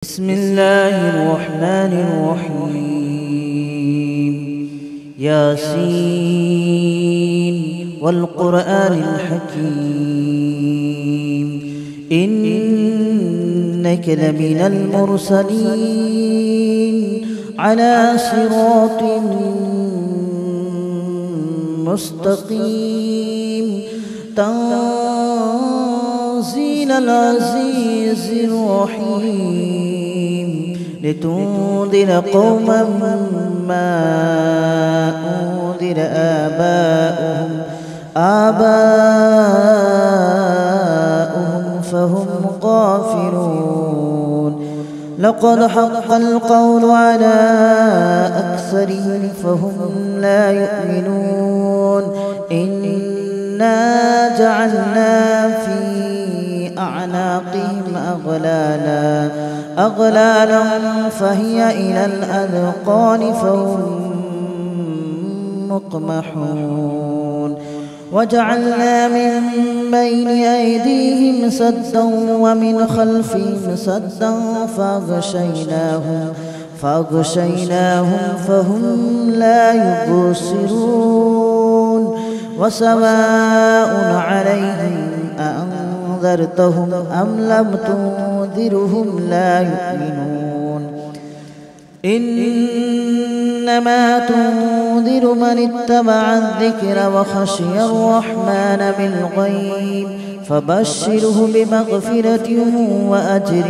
بسم الله الرحمن الرحيم. ياسين والقرآن الحكيم إنك لمن المرسلين على صراط مستقيم تنزيل العزيز الرحيم لتنذر قوما ما أنذر آباؤهم فهم غافلون. لقد حق القول على أكثرهم فهم لا يؤمنون. إنا جعلنا في أعناقهم أغلالا فهي إلى الأذقان فهم مقمحون. وجعلنا من بين أيديهم سدا ومن خلفهم سدا فأغشيناهم فهم لا يبصرون. وسواء عليهم أأنذرتهم أم لم تنذرهم لا يؤمنون. إنما تنذر من اتبع الذكر وخشي الرحمن بالغيب فبشره بمغفرة وأجر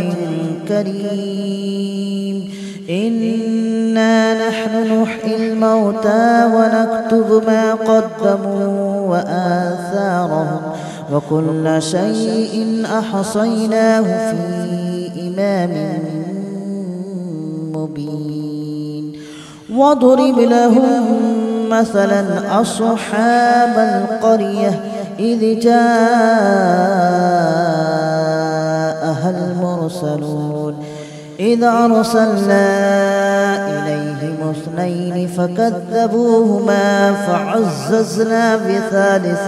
كريم. إنا نحن نحيي الموتى ونكتب ما قدموا وآثارهم وكل شيء أحصيناه في إمام مبين. واضرب لهم مثلا أصحاب القرية إذ جاءها المرسلون إذ أرسلنا إليهم اثنين فكذبوهما فعززنا بثالث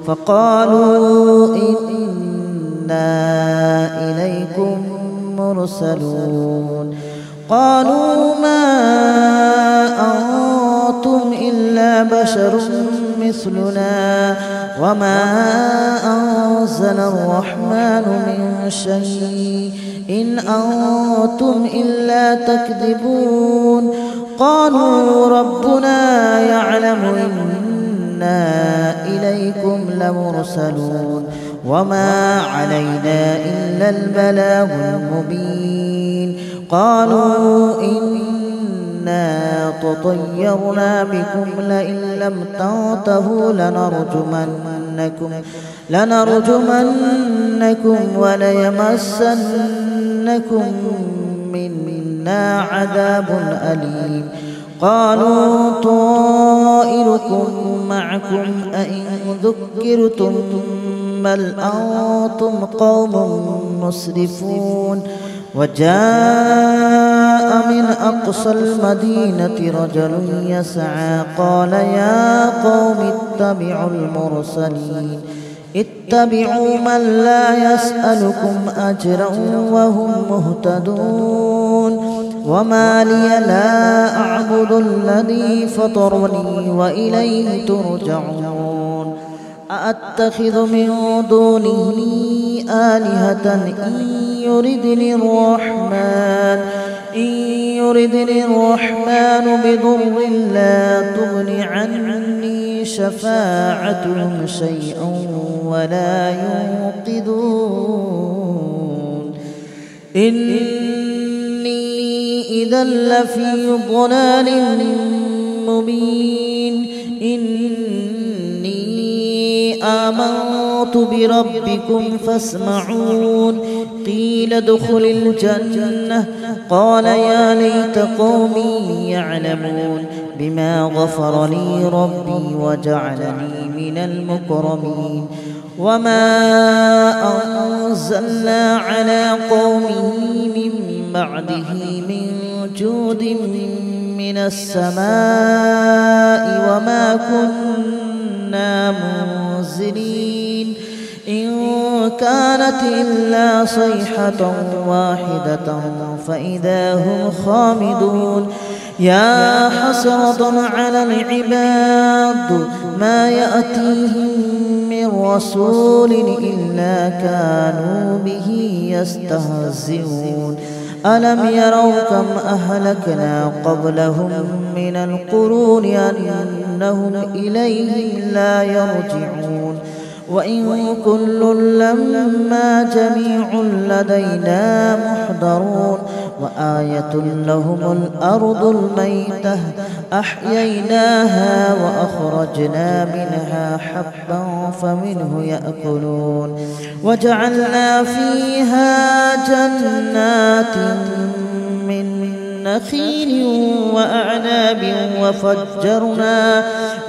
فقالوا إنا إليكم مرسلون. قالوا ما أنتم إلا بشر مثلنا وما أنزل الرحمن من شيء إن أنتم إلا تكذبون. قالوا ربنا يعلم إنا إليكم لمرسلون وما علينا إلا البلاغ المبين. قالوا إنا تطيرنا بكم لئن لم تنتهوا لنرجمنكم وليمسنكم منا عذاب أليم. قالوا طائركم معكم أئن ذكرتم بل أنتم قوم مسرفون. وجاء من أقصى المدينة رجل يسعى قال يا قوم اتبعوا من لا يسألكم أجرا وهم مهتدون. وما لي لا أعبد الذي فطرني وإليه ترجعون. أأتخذ من دونه آلهة إن يردني الرحمن بضر لا تغن عني شفاعتهم شيئا ولا ينقذون. إني إذا لفي ضلال مبين. إني آمنت بربكم فاسمعون. قيل ادخل الجنة قال يا ليت قومي يعلمون بما غفر لي ربي وجعلني من المكرمين. وما أنزلنا على قومه من بعده من جود من السماء وما كنا منزلين. إن كانت إلا صيحة واحدة فإذا هم خامدون يا حسرة على العباد ما يأتيهم من رسول إلا كانوا به يستهزئون ألم يروا كم أهلكنا قبلهم من القرون أنهم إليهم لا يرجعون وإن كل لما جميع لدينا محضرون وآية لهم الأرض الميتة أحييناها وأخرجنا منها حبا فمنه يأكلون وجعلنا فيها جنات من نخيل وأعناب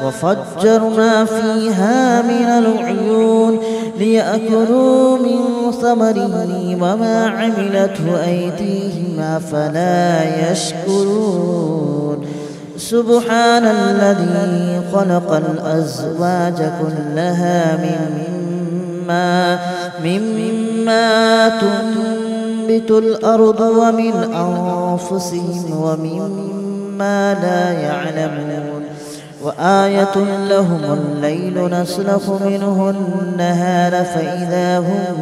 وفجرنا فيها من العيون ليأكلوا من ثمره وما عملته أيديهم أفلا يشكرون سبحان الذي خلق الأزواج كلها مما تنبت الأرض ومن أنفسهم ومما لا يعلمون وآية لهم الليل نسلخ منه النهار فإذا هم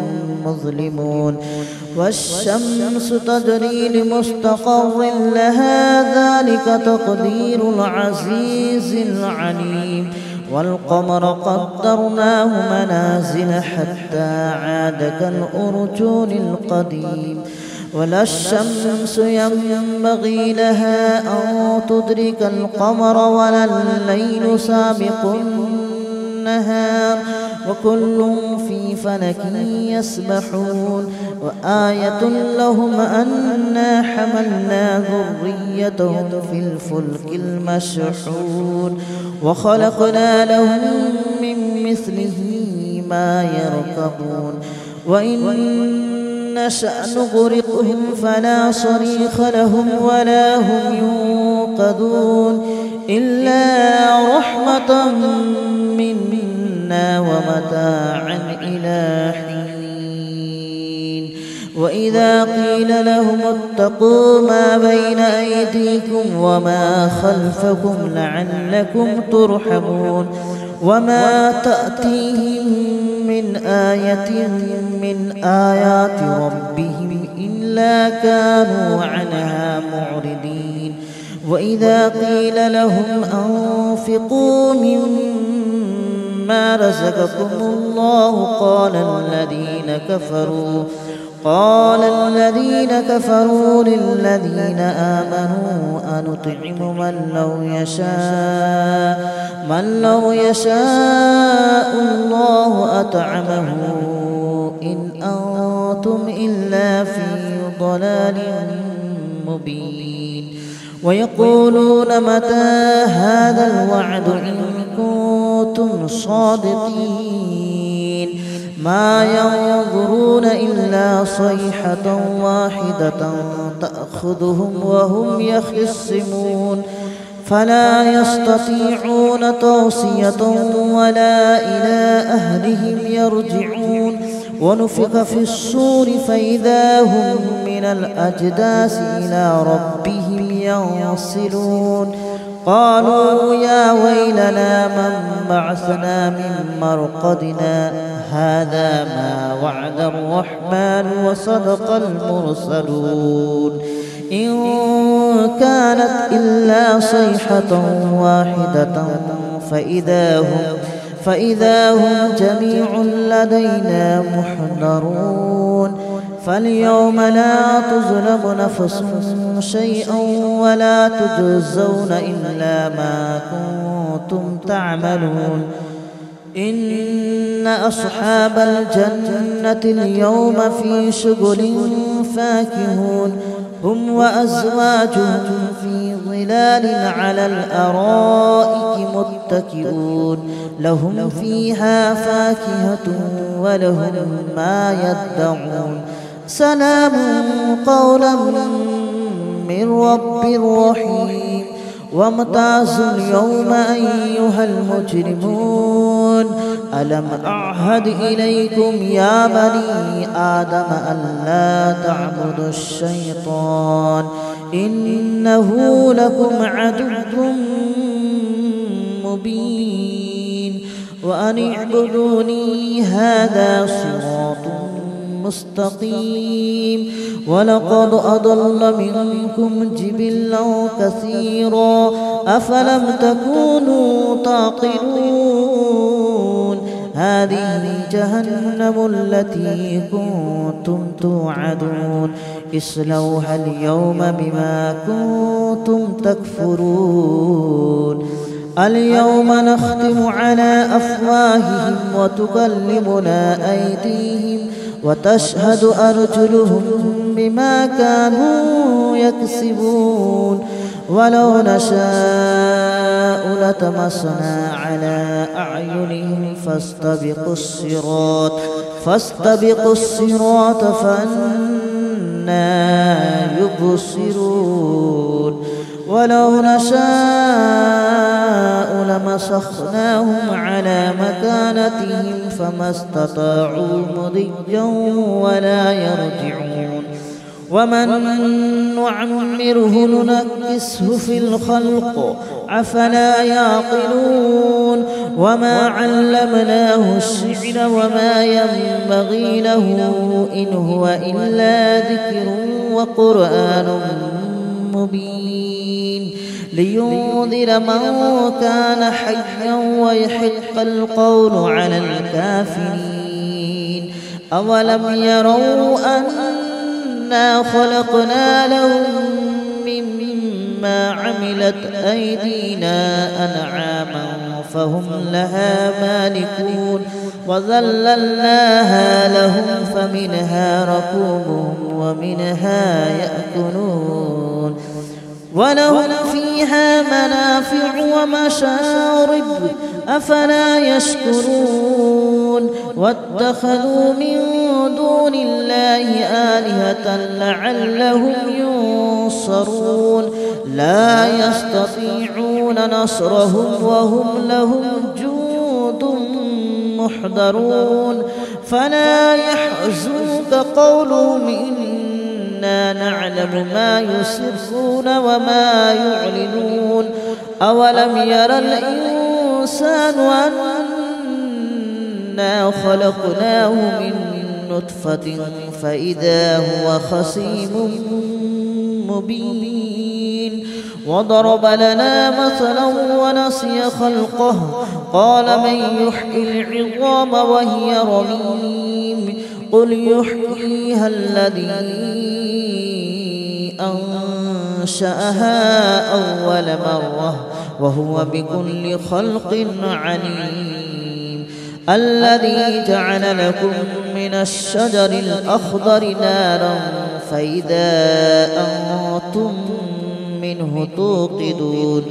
مظلمون والشمس تجري لمستقر لها ذلك تقدير العزيز العليم والقمر قدرناه منازل حتى عاد كالأرجون القديم ولا الشمس ينبغي لها أن تدرك القمر ولا الليل سابق النهار وكل في فلك يسبحون وآية لهم أنا حملنا ذريتهم في الفلك المشحون وخلقنا لهم من مثله ما يركبون وإن نشأ نغرقهم فلا صريخ لهم ولا هم ينقذون إلا رحمة منا ومتاعا إلى حين وإذا قيل لهم اتقوا ما بين أيديكم وما خلفكم لعلكم ترحمون وما تأتيهم من آية من آيات ربهم إلا كانوا عنها معرضين وإذا قيل لهم أنفقوا مما رزقكم الله قال الذين كفروا للذين آمنوا أنطعم من لو يشاء الله أطعمه إن أنتم إلا في ضلال مبين ويقولون متى هذا الوعد إن كنتم صادقين ما ينظرون إلا صيحة واحدة تأخذهم وهم يخصمون فلا يستطيعون توصية ولا إلى أهلهم يرجعون ونفخ في الصور فإذا هم من الأجداث إلى ربهم ينسلون قالوا يا ويلنا من بعثنا من مرقدنا هذا ما وعد الرحمن وصدق المرسلون إن كانت إلا صيحة واحدة فإذا هم جميع لدينا محضرون فاليوم لا تظلم نفس شيئا ولا تجزون إلا ما كنتم تعملون إن أصحاب الجنة اليوم في شغل فاكهون هم وأزواجهم في ظلال على الأرائك متكئون لهم فيها فاكهة ولهم ما يدعون سلام قولا من رب رحيم وامتازوا اليوم أيها المجرمون ألم أعهد إليكم يا بني آدم ألا تعبدوا الشيطان إنه لكم عدو مبين وأن اعبدوني هذا صراط مستقيم ولقد أضل منكم جبلا كثيرا أفلم تكونوا تعقلون هذه جهنم التي كنتم توعدون اصلوها اليوم بما كنتم تكفرون اليوم نختم على أفواههم وتكلمنا أيديهم وتشهد أرجلهم بما كانوا يكسبون ولو نشاء لطمسنا على أعينهم فاستبقوا الصراط فأنى يبصرون ولو نشاء لمسخناهم على مكانتهم فما استطاعوا مضيا ولا يرجعون ومن نعمره ننكسه في الخلق أفلا يعقلون وما علمناه الشعر وما ينبغي له إن هو إلا ذكر وقرآن مبين لينذر من كان حيا ويحق القول على الكافرين أولم يروا أنا خلقنا لهم مما عملت أيدينا أنعاما فهم لها مالكون وذللناها لهم فمنها ركوبهم ومنها يأكلون ولهم فيها منافع ومشارب أفلا يشكرون واتخذوا من دون الله آلهة لعلهم ينصرون لا يستطيعون نصرهم وهم لهم جند محضرون فلا يحزنك قولهم إنا نعلم ما يسرون وما يعلنون أولم ير الإنسان أنا خلقناه من نطفة فإذا هو خصيم مبين وضرب لنا مثلا ونسي خلقه قال من يحيي العظام وهي رميم قل يحييها الذي أنشأها أول مرة وهو بكل خلق عليم الذي جعل لكم من الشجر الأخضر نارا فإذا أنتم منه توقدون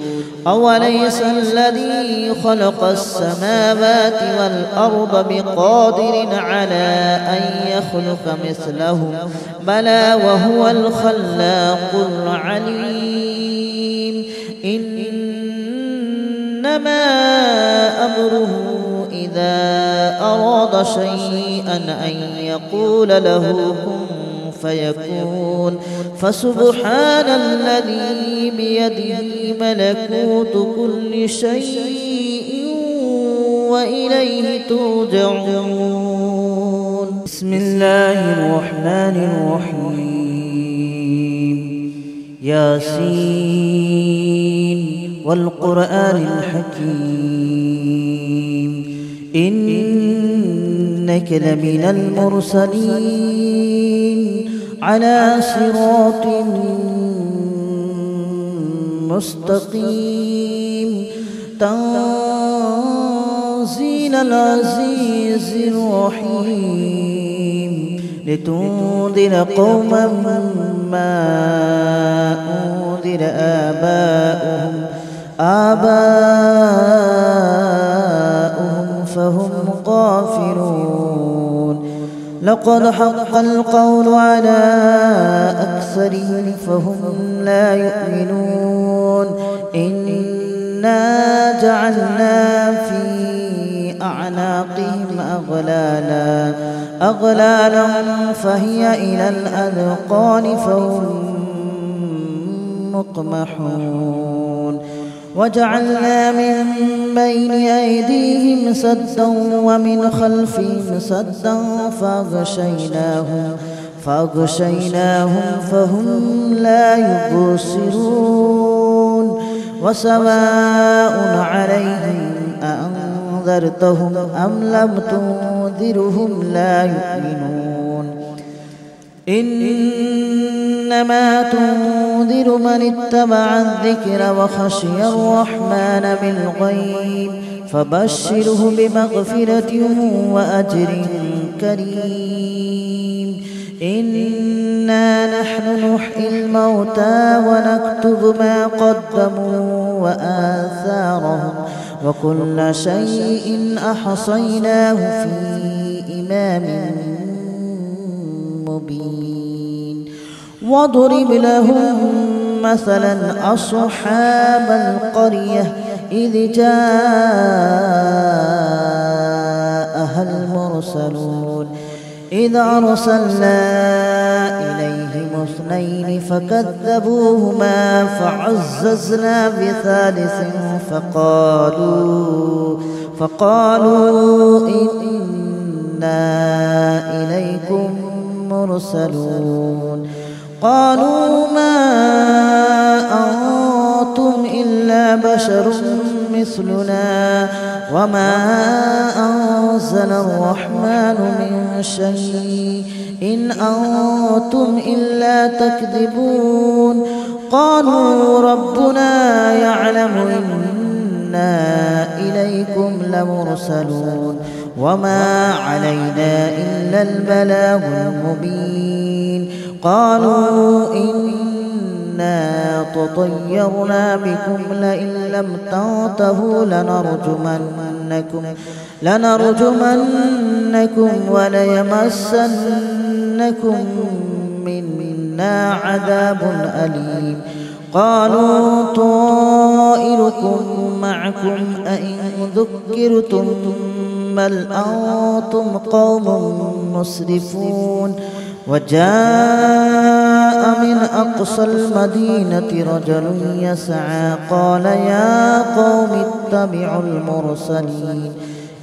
أوليس الذي خلق السماوات والأرض بقادر على أن يخلق مثلهم بلى وهو الخلاق العليم إنما أمره إذا أراد شيئا أن يقول له كن فيكون فسبحان الذي بيده ملكوت كل شيء وإليه ترجعون بسم الله الرحمن الرحيم ياسين والقرآن الحكيم إنك لمن المرسلين على صراط مستقيم تنزيل العزيز الرحيم لتنذر قوما ما أنذر آباؤهم فهم غافلون لقد حق القول على أكثرهم فهم لا يؤمنون إنا جعلنا في أعناقهم أعناقهم أغلالا فهي إلى الأذقان فهم مقمحون وجعلنا من بين أيديهم سدا ومن خلفهم سدا فأغشيناهم فهم لا يبصرون وسواء عليهم أأنذرتهم أم لم تنذرهم لا يؤمنون إنما تنذر من اتبع الذكر وخشي الرحمن بالغيب فبشره بمغفرة وأجر كريم إنا نحن نحيي الموتى ونكتب ما قدموا وآثارهم وكل شيء أحصيناه في إمام مبين واضرب لهم مثلا أصحاب القرية إذ جاءها المرسلون إذ أرسلنا إليهم اثنين فكذبوهما فعززنا بثالث فقالوا إنا إليكم مرسلون قالوا ما أنتم إلا بشر مثلنا وما أنزل الرحمن من شيء إن أنتم إلا تكذبون قالوا ربنا يعلم إنا إليكم لمرسلون وما علينا إلا البلاغ المبين قالوا إنا تطيرنا بكم لئن لم تنتهوا لنرجمنكم وليمسنكم منا عذاب أليم قالوا طائركم معكم أئن ذكرتم بل أنتم قوم مسرفون وجاء من أقصى المدينة رجل يسعى قال يا قوم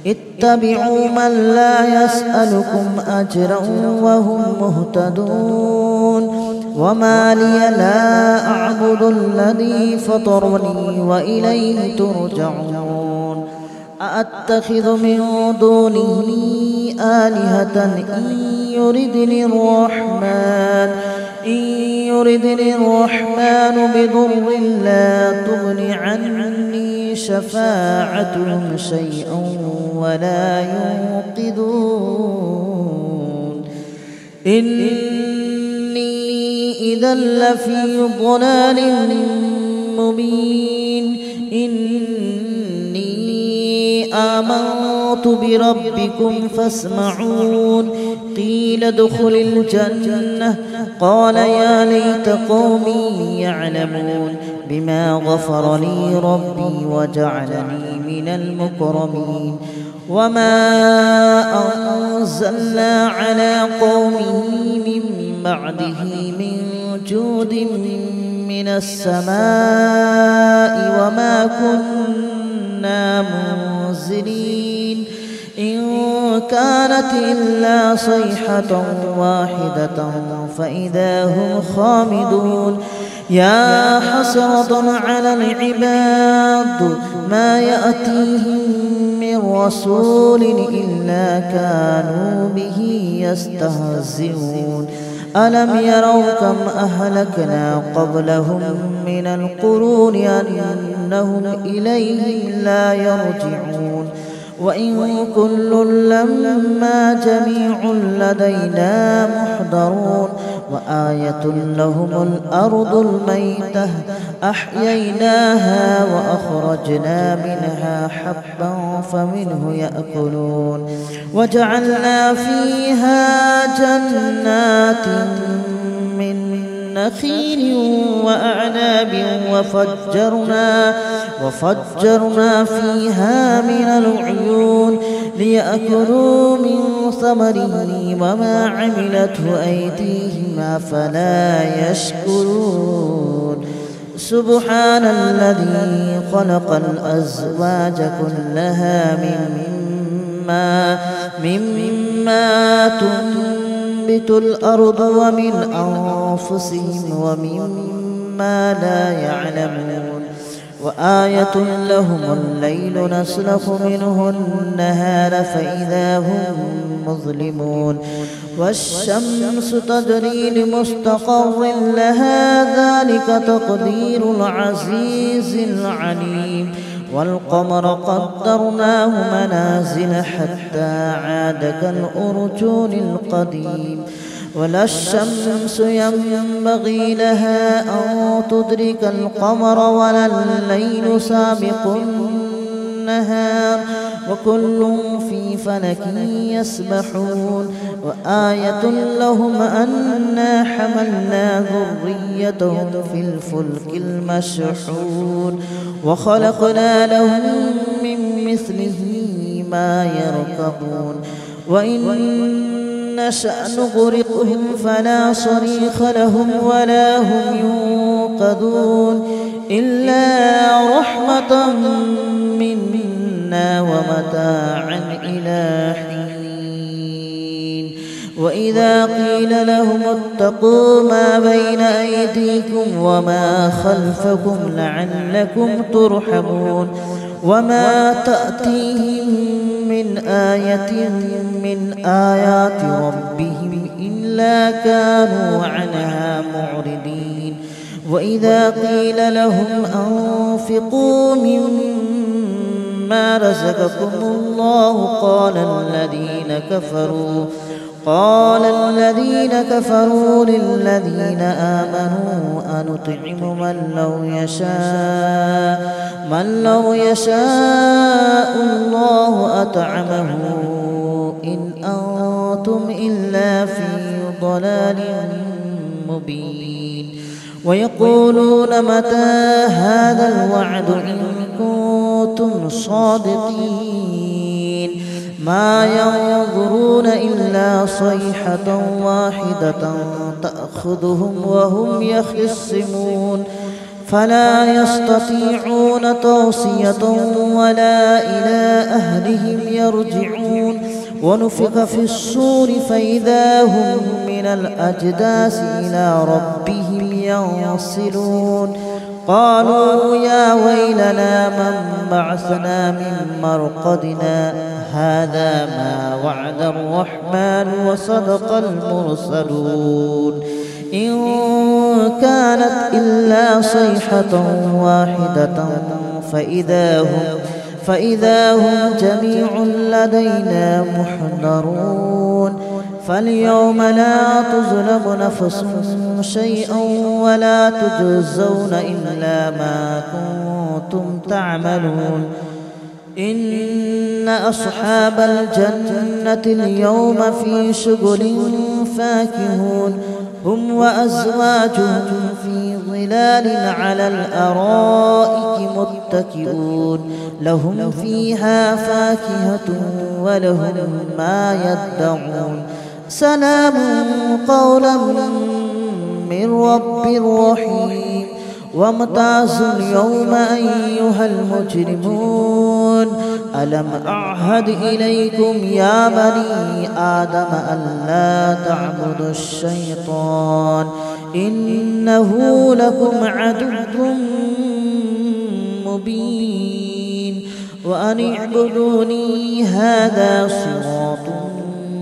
اتبعوا من لا يسألكم أجرا وهم مهتدون وما لي لا أعبد الذي فطرني وإليه ترجعون أأتخذ من دونه آلهة إن يردني الرحمن بضر لا تغن عني شفاعتهم شيئا ولا ينقذون إني إذا لفي ضلال مبين إني آمنت بربكم فاسمعون قيل ادخل الجنة قال يا ليت قومي يعلمون بما غفر لي ربي وجعلني من المكرمين وما أنزلنا على قومه من بعده من جود من السماء وما كنا منزلين إن كانت إلا صيحة واحدة فإذا هم خامدون يا حسرة على العباد ما يأتيهم من رسول إلا كانوا به يستهزئون ألم يروا كم أهلكنا قبلهم من القرون أنهم إليهم لا يرجعون وإن كل لما جميع لدينا محضرون وآية لهم الأرض الميتة أحييناها وأخرجنا منها حبا فمنه يأكلون وجعلنا فيها جنات من نخيل وأعناب وفجرنا فيها من العيون ليأكلوا من ثمره وما عملته أيديهم أفلا يشكرون سبحان الذي خلق الأزواج كلها مما تنبت الأرض ومن أنفسهم ومما لا يعلمون وآية لهم الليل نسلخ منه النهار فإذا هم مظلمون والشمس تجري لمستقر لها ذلك تقدير العزيز العليم والقمر قدرناه منازل حتى عاد كالأرجون القديم ولا الشمس ينبغي لها أن تدرك القمر ولا الليل سابق النهار وكل في فلك يسبحون وآية لهم أنا حملنا ذريتهم في الفلك المشحون وخلقنا لهم من مثله ما يركبون وإن نشأ نغرقهم فلا صريخ لهم ولا هم ينقذون إلا رحمة منا ومتاعا إلى حين وإذا قيل لهم اتقوا ما بين أيديكم وما خلفكم لعلكم ترحمون وما تأتيهم من آية من آيات ربهم إلا كانوا عنها معرضين وإذا قيل لهم أنفقوا مما رزقكم الله قال الذين كفروا للذين آمنوا أنطعم من لو يشاء الله أطعمه إن أنتم إلا في ضلال مبين ويقولون متى هذا الوعد إن كنتم صادقين ما ينظرون إلا صيحة واحدة تأخذهم وهم يخصمون فلا يستطيعون توصية ولا إلى أهلهم يرجعون ونفخ في الصور فإذا هم من الأجداث إلى ربهم ينصلون قالوا يا ويلنا من بعثنا من مرقدنا هذا ما وعد الرحمن وصدق المرسلون إن كانت إلا صيحة واحدة فإذا هم جميع لدينا محضرون فاليوم لا تظلم نفس شيئا ولا تجزون إلا ما كنتم تعملون إن أصحاب الجنة اليوم في شغل فاكهون هم وأزواجهم في ظلال على الأرائك متكئون لهم فيها فاكهة ولهم ما يدعون سلام قولا من رب رحيم وامتازوا اليوم أيها المجرمون ألم أعهد إليكم يا بني آدم ألا تعبدوا الشيطان إنه لكم عدو مبين وأن اعبدوني هذا صراط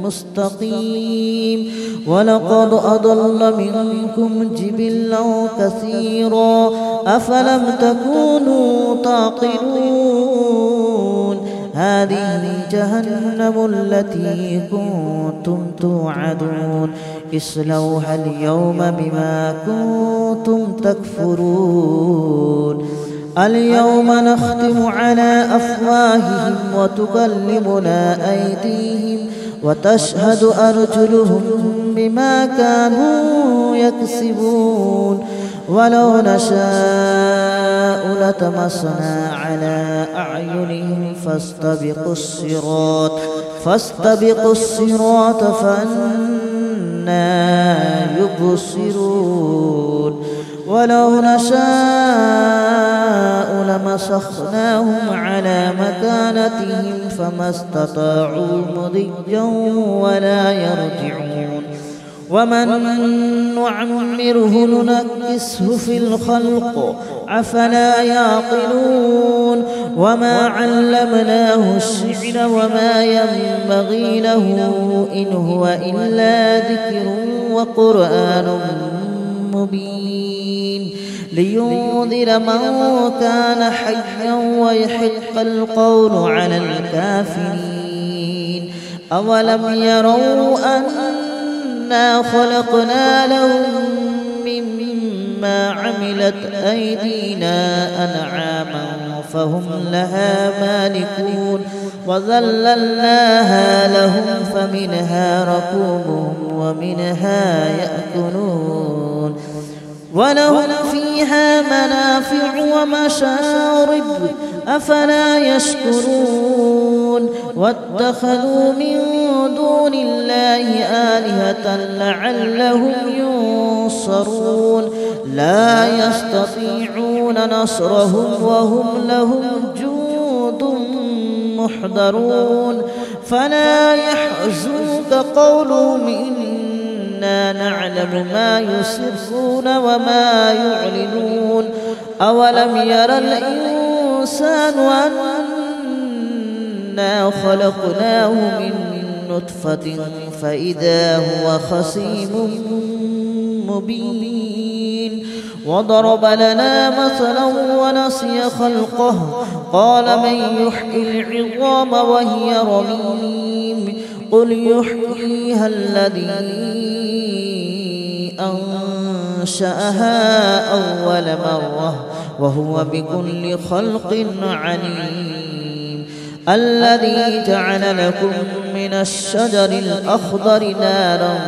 مستقيم ولقد أضل منكم جبلا كثيرا أفلم تكونوا تعقلون هذه جهنم التي كنتم توعدون اصلوها اليوم بما كنتم تكفرون اليوم نختم على أفواههم وتكلمنا أيديهم وتشهد أرجلهم بما كانوا يكسبون ولو نشاء لطمسنا على أعينهم فاستبقوا الصراط فأنى يبصرون ولو نشاء لمسخناهم على مكانتهم فما استطاعوا مضيا ولا يرجعون ومن نعمره ننكسه في الخلق أفلا يعقلون وما علمناه الشعر وما ينبغي له إن هو إلا ذكر وقرآن مبين لينذر من كان حيا ويحق القول على الكافرين أولم يروا أنا خلقنا لهم مما عملت أيدينا أنعاما فهم لها مالكون وذللناها لهم فمنها ركوبهم ومنها يأكلون ولهم فيها منافع ومشارب أفلا يشكرون واتخذوا من دون الله آلهة لعلهم ينصرون لا يستطيعون نصرهم وهم لهم جند محضرون فلا يحزنك قولهم إنا نعلم ما يسرون وما يعلنون أولم ير الإنسان أنا خلقناه من نطفة فإذا هو خصيم مبين وضرب لنا مثلا ونسي خلقه قال من يحيي العظام وهي رميم قل يحييها الذي أنشأها أول مرة وهو بكل خلق عليم الذي جعل لكم من الشجر الأخضر نارا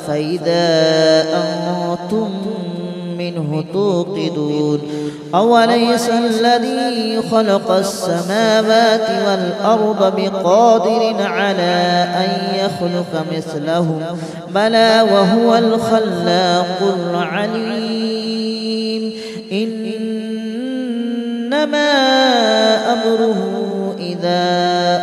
فإذا أنتم منه توقدون أوليس الذي خلق السماوات والأرض بقادر على أن يخلق مثلهم بلى وهو الخلاق العليم إنما أمره إذا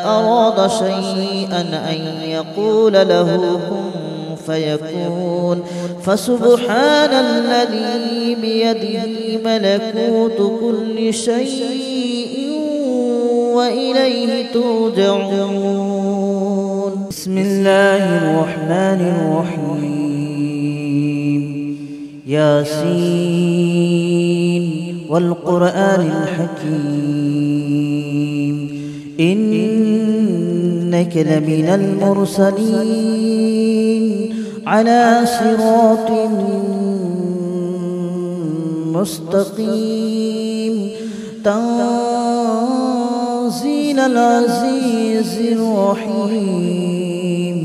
أراد شيئا أن يقول له كن فيكون فسبحان الذي بيده ملكوت كل شيء وإليه ترجعون بسم الله الرحمن الرحيم ياسين والقرآن الحكيم إنك لمن المرسلين على صراط مستقيم تنزيل العزيز الرحيم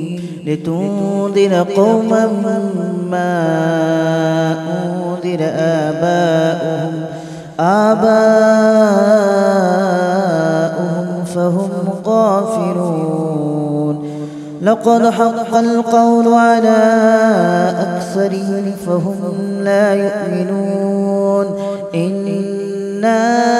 لتنذر قوما ما أنذر آباؤهم فهم غافلون لقد حق القول على أكثرهم فهم لا يؤمنون إنا